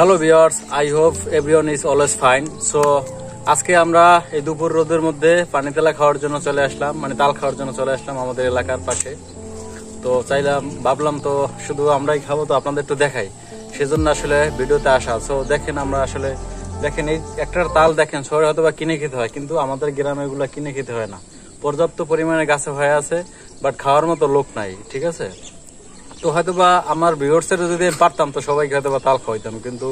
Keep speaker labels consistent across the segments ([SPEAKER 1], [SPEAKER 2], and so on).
[SPEAKER 1] Hello viewers, I hope everyone is always fine. So আজকে আমরা এই দুপুর রোদের মধ্যে পানি তেলা খাওয়ার জন্য চলে আসলাম, মানে তাল খাওয়ার জন্য চলে আসলাম আমাদের এলাকার পাশে। তো ভাবলাম তো শুধু আমরাই খাবো, তো আপনাদের একটু দেখাই, সেজন্য আসলে ভিডিওতে আসা। সো দেখেন, আমরা আসলে দেখেন এই একটার তাল দেখেন, শহরে হয়তো বা কিনে খেতে হয়, কিন্তু আমাদের গ্রামে এগুলো কিনে খেতে হয় না। পর্যাপ্ত পরিমাণে গাছে হয়ে আছে, বাট খাওয়ার মতো লোক নাই, ঠিক আছে। তো হয়তোবা আমার ভিউয়ার্সের যদি পারতাম তো সবাইকে হয়তোবা তাল খাওয়াইতাম, কিন্তু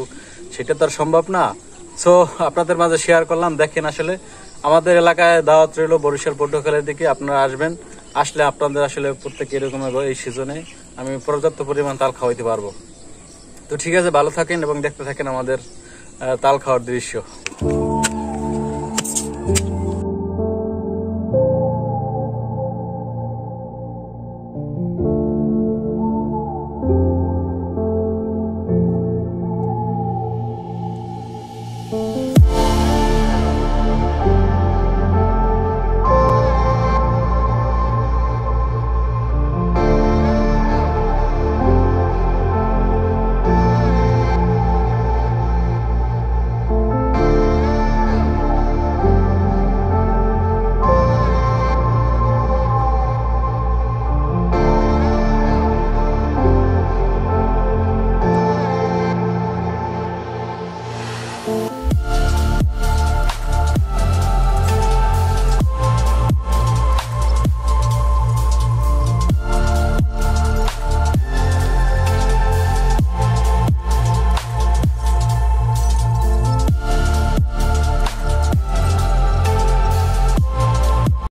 [SPEAKER 1] সেটা তো আর সম্ভব না। সো আপনাদের মাঝে শেয়ার করলাম। দেখেন আসলে আমাদের এলাকায় দাওয়াত রইল বরিশাল পটুয়াখালীর দিকে, আপনারা আসবেন। আসলে আপনাদের আসলে প্রত্যেক এরকম এই সিজনে আমি পর্যাপ্ত পরিমাণ তাল খাওয়াইতে পারবো। তো ঠিক আছে, ভালো থাকেন এবং দেখতে থাকেন আমাদের তাল খাওয়ার দৃশ্য।